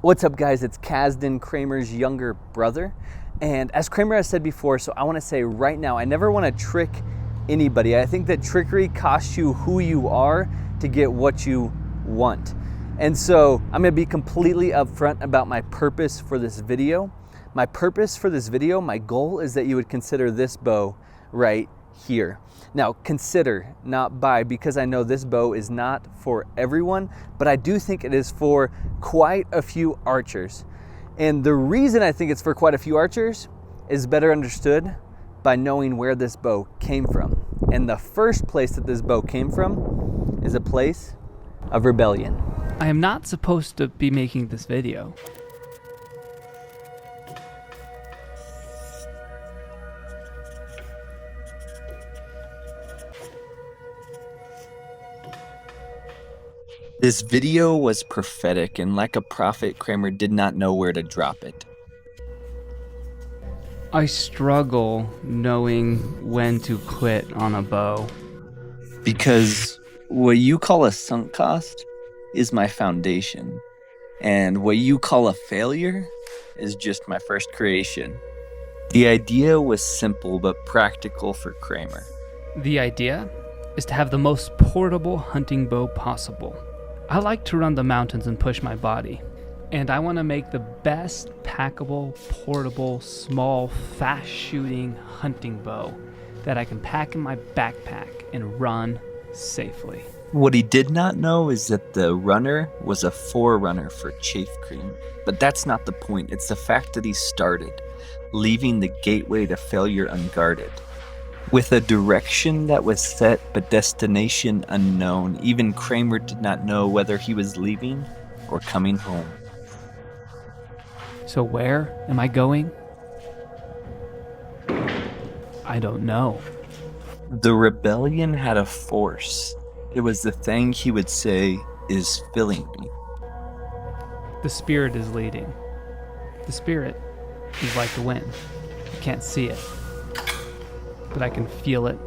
What's up, guys? It's Kasdan, Kramer's younger brother. And as Kramer has said before, so I want to say right now, I never want to trick anybody. I think that trickery costs you who you are to get what you want. And so I'm going to be completely upfront about my purpose for this video. My purpose for this video, my goal is that you would consider this bow right here. Now consider, not buy, because I know this bow is not for everyone, but I do think it is for quite a few archers. And the reason I think it's for quite a few archers is better understood by knowing where this bow came from. And the first place that this bow came from is a place of rebellion. I am not supposed to be making this video. This video was prophetic, and like a prophet, Kramer did not know where to drop it. I struggle knowing when to quit on a bow. Because what you call a sunk cost is my foundation, and what you call a failure is just my first creation. The idea was simple but practical for Kramer. The idea is to have the most portable hunting bow possible. I like to run the mountains and push my body, and I want to make the best packable, portable, small, fast-shooting hunting bow that I can pack in my backpack and run safely. What he did not know is that the runner was a forerunner for chafe cream. But that's not the point. It's the fact that he started, leaving the gateway to failure unguarded. With a direction that was set but destination unknown, even Kramer did not know whether he was leaving or coming home. So where am I going? I don't know. The rebellion had a force. It was the thing he would say is filling me. The spirit is leading. The spirit is like the wind. You can't see it, but I can feel it,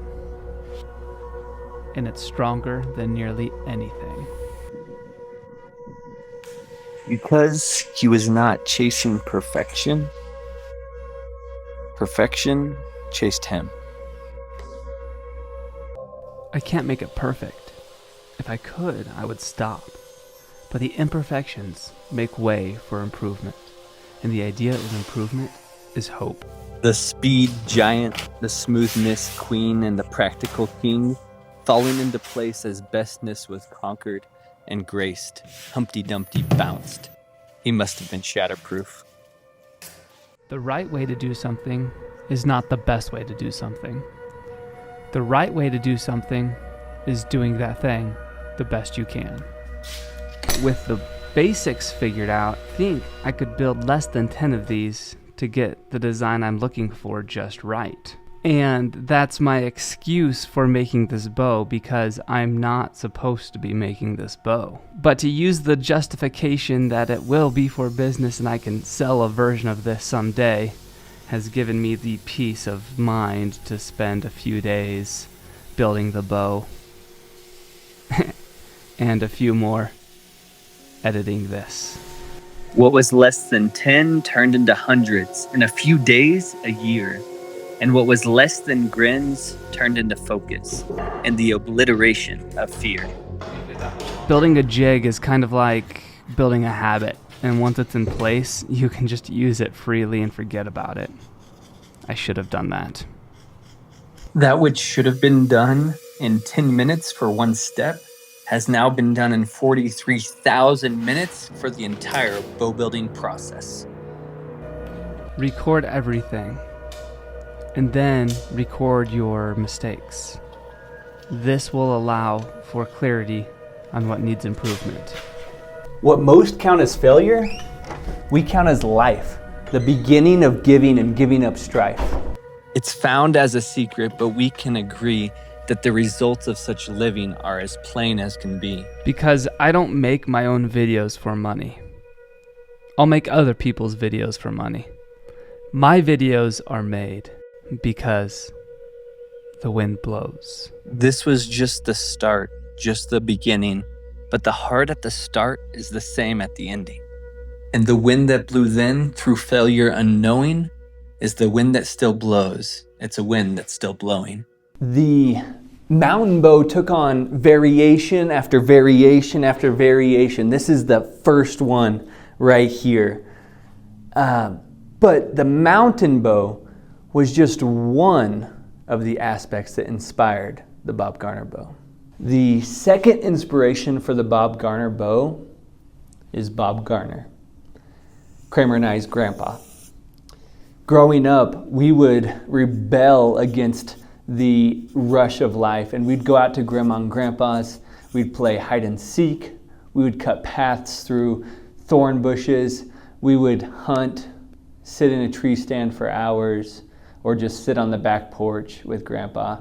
and it's stronger than nearly anything. Because he was not chasing perfection, perfection chased him. I can't make it perfect. If I could, I would stop. But the imperfections make way for improvement, and the idea of improvement is hope. The speed giant, the smoothness queen, and the practical king falling into place as bestness was conquered and graced. Humpty Dumpty bounced. He must have been shatterproof. The right way to do something is not the best way to do something. The right way to do something is doing that thing the best you can. With the basics figured out, I think I could build less than 10 of these to get the design I'm looking for just right. And that's my excuse for making this bow, because I'm not supposed to be making this bow. But to use the justification that it will be for business and I can sell a version of this someday has given me the peace of mind to spend a few days building the bow and a few more editing this. What was less than 10 turned into hundreds, in a few days, a year. And what was less than grins turned into focus and the obliteration of fear. Building a jig is kind of like building a habit, and once it's in place, you can just use it freely and forget about it. I should have done that. That which should have been done in 10 minutes for one step has now been done in 43,000 minutes for the entire bow building process. Record everything, and then record your mistakes. This will allow for clarity on what needs improvement. What most count as failure, we count as life, the beginning of giving and giving up strife. It's found as a secret, but we can agree that the results of such living are as plain as can be. Because I don't make my own videos for money. I'll make other people's videos for money. My videos are made because the wind blows. This was just the start, just the beginning, but the heart at the start is the same at the ending. And the wind that blew then through failure unknowing is the wind that still blows. It's a wind that's still blowing. The mountain bow took on variation after variation after variation. This is the first one right here. But the mountain bow was just one of the aspects that inspired the Bob Garner bow. The second inspiration for the Bob Garner bow is Bob Garner, Kramer and I's grandpa. Growing up, we would rebel against the rush of life, and we'd go out to Grandma and Grandpa's, we'd play hide and seek, we would cut paths through thorn bushes, we would hunt, sit in a tree stand for hours, or just sit on the back porch with Grandpa,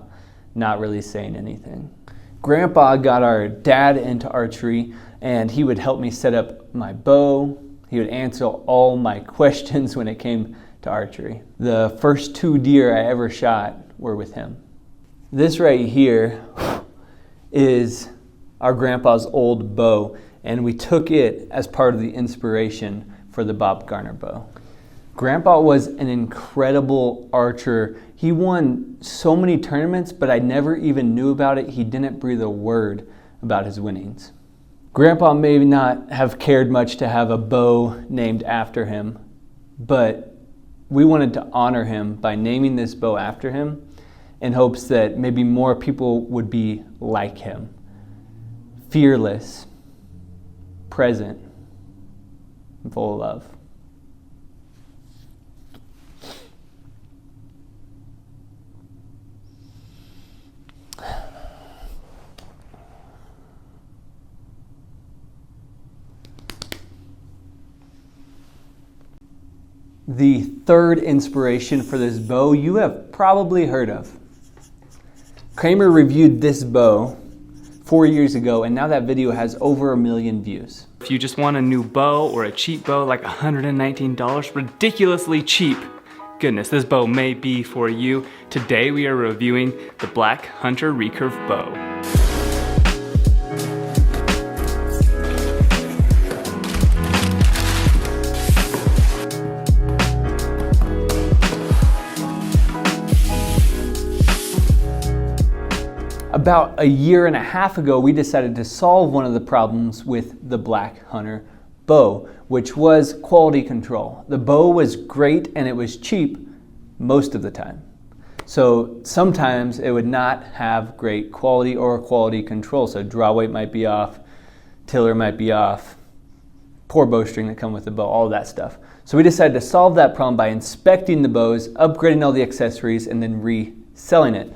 not really saying anything. Grandpa got our dad into archery, and he would help me set up my bow. He would answer all my questions when it came to archery. The first 2 deer I ever shot were with him. This right here is our grandpa's old bow, and we took it as part of the inspiration for the Bob Garner bow. Grandpa was an incredible archer. He won so many tournaments, but I never even knew about it. He didn't breathe a word about his winnings. Grandpa may not have cared much to have a bow named after him, but we wanted to honor him by naming this bow after him in hopes that maybe more people would be like him. Fearless, present, and full of love. The third inspiration for this bow you have probably heard of. Kramer reviewed this bow 4 years ago, and now that video has over 1 million views. If you just want a new bow or a cheap bow like $119, ridiculously cheap, goodness, this bow may be for you. Today we are reviewing the Black Hunter Recurve bow. About 1.5 years ago, we decided to solve one of the problems with the Black Hunter bow, which was quality control. The bow was great and it was cheap most of the time. So sometimes it would not have great quality or quality control. So draw weight might be off, tiller might be off, poor bowstring that come with the bow, all of that stuff. So we decided to solve that problem by inspecting the bows, upgrading all the accessories, and then reselling it.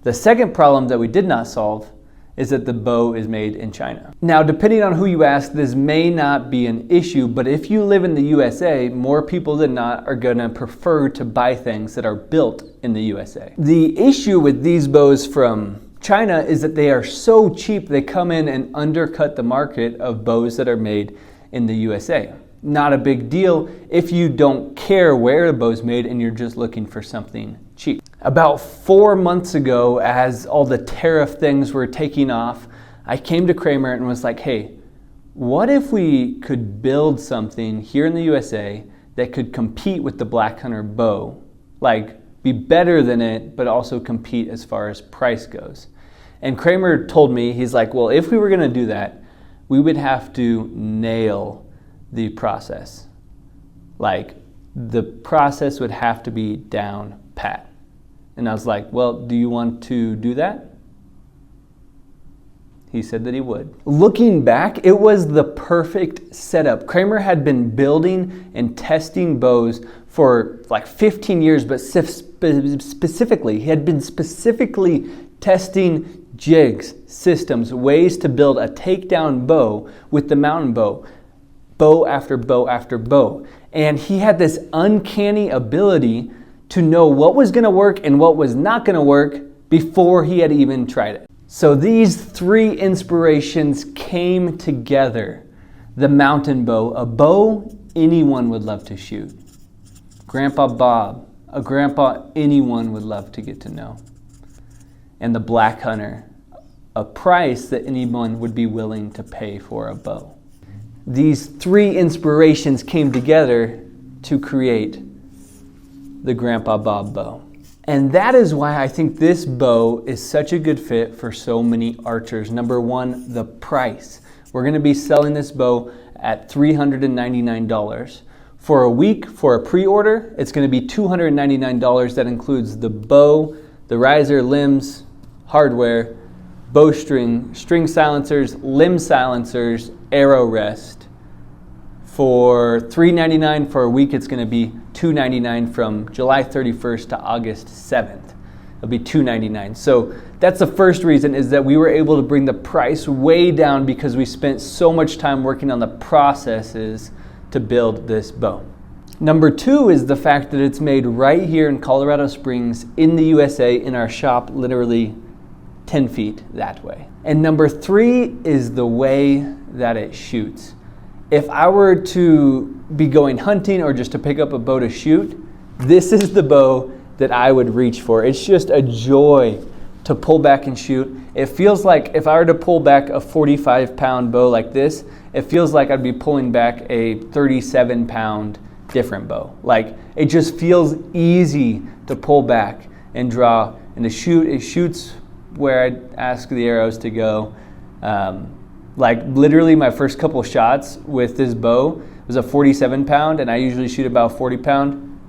The second problem that we did not solve is that the bow is made in China. Now, depending on who you ask, this may not be an issue, but if you live in the USA, more people than not are gonna prefer to buy things that are built in the USA. The issue with these bows from China is that they are so cheap, they come in and undercut the market of bows that are made in the USA. Not a big deal if you don't care where the bow's made and you're just looking for something cheap. About 4 months ago, as all the tariff things were taking off, I came to Kramer and was like, hey, what if we could build something here in the USA that could compete with the Black Hunter bow? Like, be better than it, but also compete as far as price goes. And Kramer told me, he's like, well, if we were gonna do that, we would have to nail the process. Like, the process would have to be down pat. And I was like, well, do you want to do that? He said that he would. Looking back, it was the perfect setup. Kramer had been building and testing bows for like 15 years, but specifically, he had been specifically testing jigs, systems, ways to build a takedown bow with the mountain bow, bow after bow after bow. And he had this uncanny ability to know what was gonna work and what was not gonna work before he had even tried it. So these 3 inspirations came together. The mountain bow, a bow anyone would love to shoot. Grandpa Bob, a grandpa anyone would love to get to know. And the Black Hunter, a price that anyone would be willing to pay for a bow. these three inspirations came together to create the Grandpa Bob bow. And that is why I think this bow is such a good fit for so many archers. Number one, the price. We're going to be selling this bow at $399. For a week, for a pre-order, it's going to be $299. That includes the bow, the riser, limbs, hardware, bowstring, string silencers, limb silencers, arrow rest. For $399 for a week, it's going to be $299 from July 31st to August 7th. It'll be $299. So that's the first reason, is that we were able to bring the price way down because we spent so much time working on the processes to build this bow. Number two is the fact that it's made right here in Colorado Springs in the USA in our shop, literally 10 feet that way. And number three is the way that it shoots. If I were to be going hunting or just to pick up a bow to shoot, this is the bow that I would reach for. It's just a joy to pull back and shoot. It feels like if I were to pull back a 45-pound bow like this, it feels like I'd be pulling back a 37-pound different bow. Like, it just feels easy to pull back and draw and to shoot. It shoots where I'd ask the arrows to go. Like, literally my first couple shots with this bow was a 47-pound, and I usually shoot about 40-pound.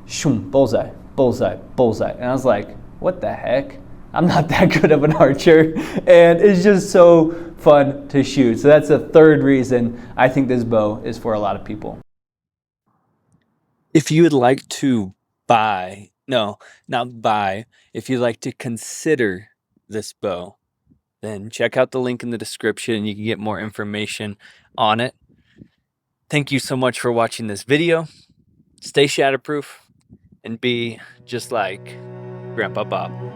Shoom, bullseye, bullseye, bullseye. And I was like, what the heck? I'm not that good of an archer. And it's just so fun to shoot. So that's the third reason I think this bow is for a lot of people. If you would like to buy, no, not buy, if you'd like to consider this bow, then check out the link in the description. You can get more information on it. Thank you so much for watching this video. Stay shatterproof and be just like Grandpa Bob.